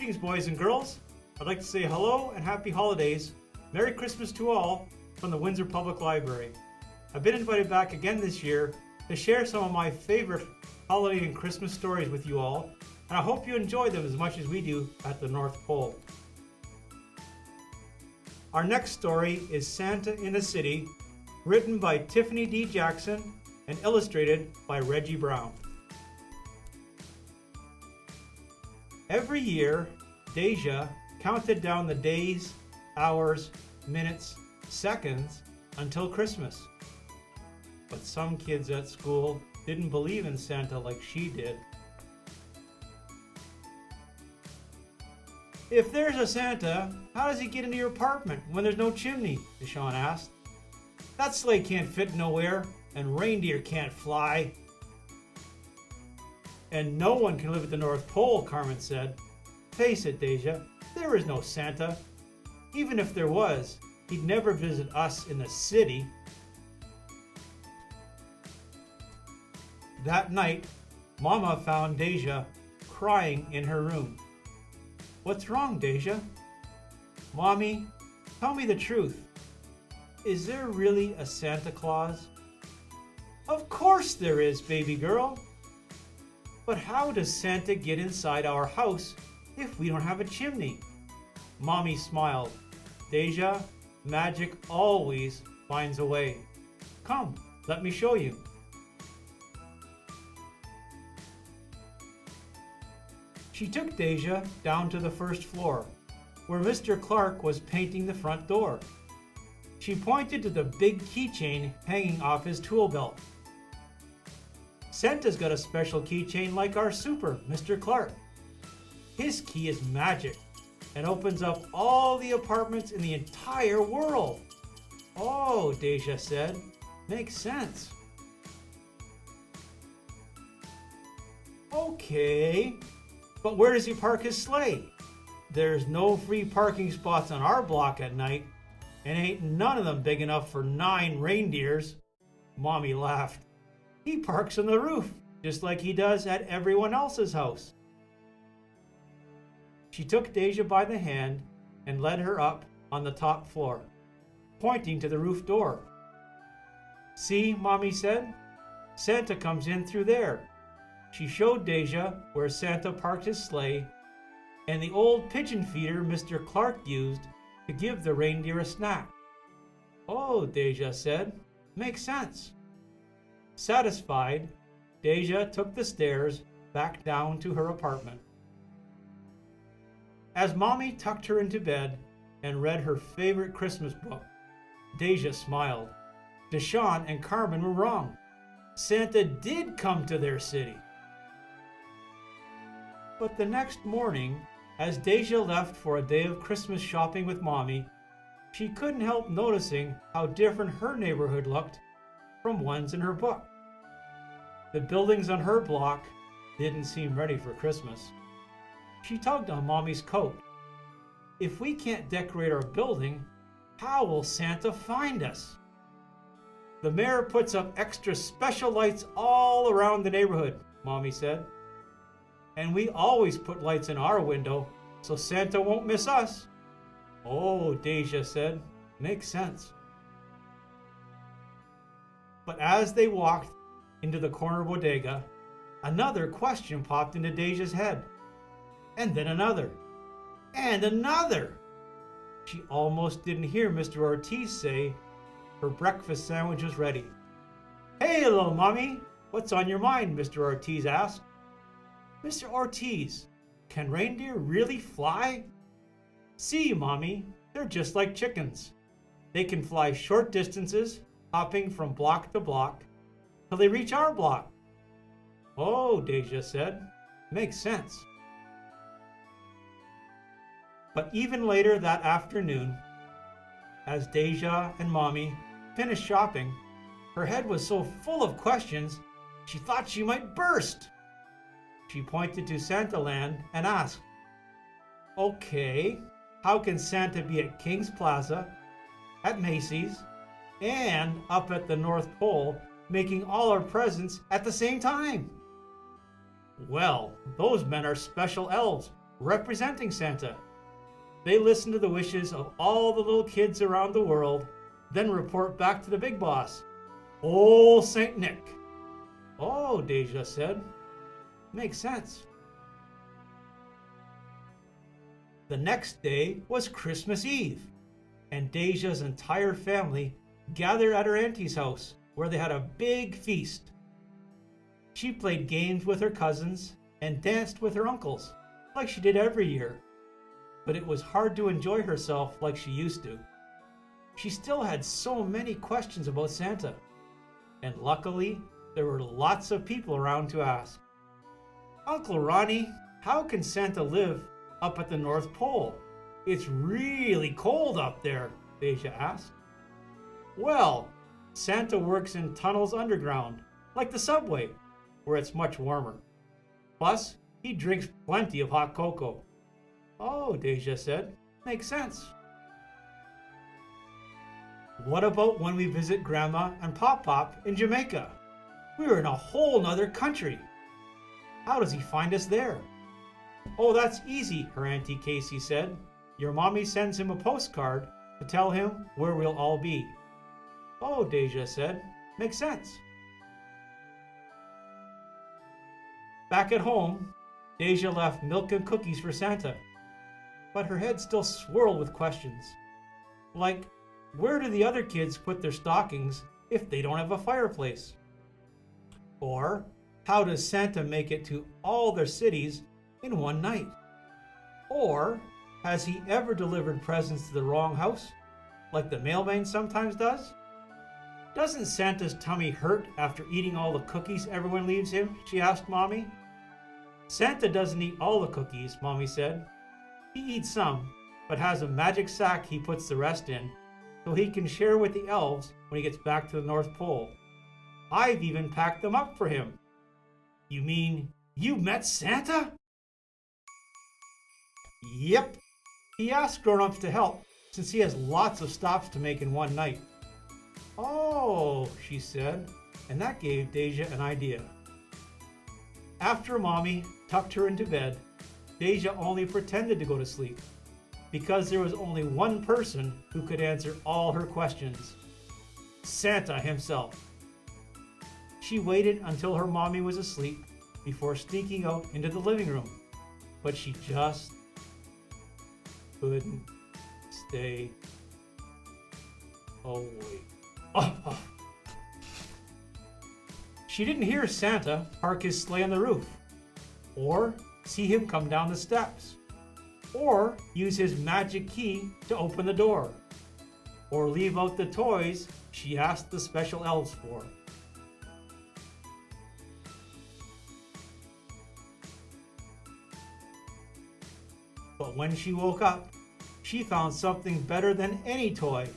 Greetings, boys and girls. I'd like to say hello and happy holidays. Merry Christmas to all from the Windsor Public Library. I've been invited back again this year to share some of my favorite holiday and Christmas stories with you all, and I hope you enjoy them as much as we do at the North Pole. Our next story is Santa in a City, written by Tiffany D. Jackson and illustrated by Reggie Brown. Every year, Deja counted down the days, hours, minutes, seconds until Christmas. But some kids at school didn't believe in Santa like she did. "If there's a Santa, how does he get into your apartment when there's no chimney?" Deshaun asked. "That sleigh can't fit nowhere, and reindeer can't fly." "And no one can live at the North Pole," Carmen said. "Face it, Deja, there is no Santa. Even if there was, he'd never visit us in the city." That night, Mama found Deja crying in her room. "What's wrong, Deja?" "Mommy, tell me the truth. Is there really a Santa Claus?" "Of course there is, baby girl. But how does Santa get inside our house if we don't have a chimney?" Mommy smiled. "Deja, magic always finds a way. Come, let me show you." She took Deja down to the first floor, where Mr. Clark was painting the front door. She pointed to the big keychain hanging off his tool belt. "Santa's got a special keychain like our super, Mr. Clark. His key is magic and opens up all the apartments in the entire world." "Oh," Deja said, "makes sense." "Okay, but where does he park his sleigh? There's no free parking spots on our block at night, and ain't none of them big enough for 9 reindeers." Mommy laughed. "He parks on the roof, just like he does at everyone else's house." She took Deja by the hand and led her up on the top floor, pointing to the roof door. "See," Mommy said, "Santa comes in through there." She showed Deja where Santa parked his sleigh and the old pigeon feeder Mr. Clark used to give the reindeer a snack. "Oh," Deja said, "makes sense." Satisfied, Deja took the stairs back down to her apartment. As Mommy tucked her into bed and read her favorite Christmas book, Deja smiled. Deshaun and Carmen were wrong. Santa did come to their city. But the next morning, as Deja left for a day of Christmas shopping with Mommy, she couldn't help noticing how different her neighborhood looked from ones in her book. The buildings on her block didn't seem ready for Christmas. She tugged on Mommy's coat. "If we can't decorate our building, how will Santa find us?" "The mayor puts up extra special lights all around the neighborhood," Mommy said. "And we always put lights in our window so Santa won't miss us." "Oh," Deja said, "makes sense." But as they walked into the corner bodega, another question popped into Deja's head. And then another. And another. She almost didn't hear Mr. Ortiz say her breakfast sandwich was ready. "Hey, little mommy, what's on your mind?" Mr. Ortiz asked. "Mr. Ortiz, can reindeer really fly?" "See, mommy, they're just like chickens. They can fly short distances, hopping from block to block, till they reach our block." "Oh," Deja said, "makes sense." But even later that afternoon, as Deja and Mommy finished shopping, her head was so full of questions she thought she might burst. She pointed to Santa Land and asked, "Okay, how can Santa be at King's Plaza, at Macy's, and up at the North Pole making all our presents at the same time?" "Well, those men are special elves," representing Santa. They listen to the wishes of all the little kids around the world, then report back to the big boss, Old Saint Nick. Oh, Deja said. Makes sense. The next day was Christmas Eve, and Deja's entire family gathered at her auntie's house, where they had a big feast. She played games with her cousins and danced with her uncles, like she did every year. But it was hard to enjoy herself like she used to. She still had so many questions about Santa, and luckily, there were lots of people around to ask. Uncle Ronnie, how can Santa live up at the North Pole? It's really cold up there, Deja asked. Well, Santa works in tunnels underground, like the subway, where it's much warmer. Plus, he drinks plenty of hot cocoa. Oh, Deja said, makes sense. What about when we visit Grandma and Pop in Jamaica? We're in a whole nother country. How does he find us there? Oh, that's easy, her Auntie Casey said. Your mommy sends him a postcard to tell him where we'll all be. Oh, Deja said, makes sense. Back at home, Deja left milk and cookies for Santa, but her head still swirled with questions. Like, where do the other kids put their stockings if they don't have a fireplace? Or, how does Santa make it to all their cities in one night? Or, has he ever delivered presents to the wrong house, like the mailman sometimes does? Doesn't Santa's tummy hurt after eating all the cookies everyone leaves him? She asked Mommy. Santa doesn't eat all the cookies, Mommy said. He eats some, but has a magic sack he puts the rest in, so he can share with the elves when he gets back to the North Pole. I've even packed them up for him. You mean you met Santa? Yep. He asked grown-ups to help since he has lots of stops to make in one night. Oh, she said, and that gave Deja an idea. After Mommy tucked her into bed, Deja only pretended to go to sleep because there was only one person who could answer all her questions: Santa himself. She waited until her mommy was asleep before sneaking out into the living room, but she just couldn't stay awake. Oh. She didn't hear Santa park his sleigh on the roof, or see him come down the steps, or use his magic key to open the door, or leave out the toys she asked the special elves for. But when she woke up, she found something better than any toy.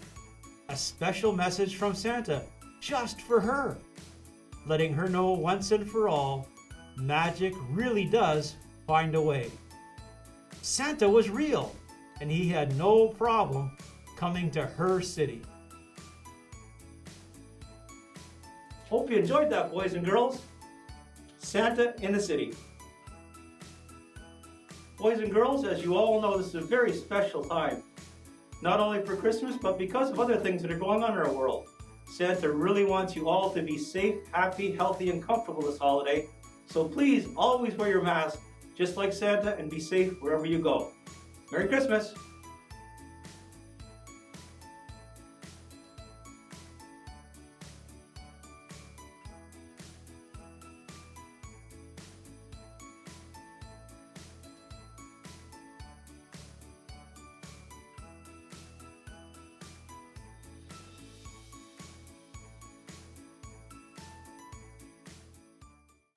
A special message from Santa, just for her, letting her know once and for all, magic really does find a way. Santa was real, and he had no problem coming to her city. Hope you enjoyed that, boys and girls. Santa in the City. Boys and girls, as you all know, this is a very special time. Not only for Christmas, but because of other things that are going on in our world. Santa really wants you all to be safe, happy, healthy, and comfortable this holiday. So please always wear your mask, just like Santa, and be safe wherever you go. Merry Christmas!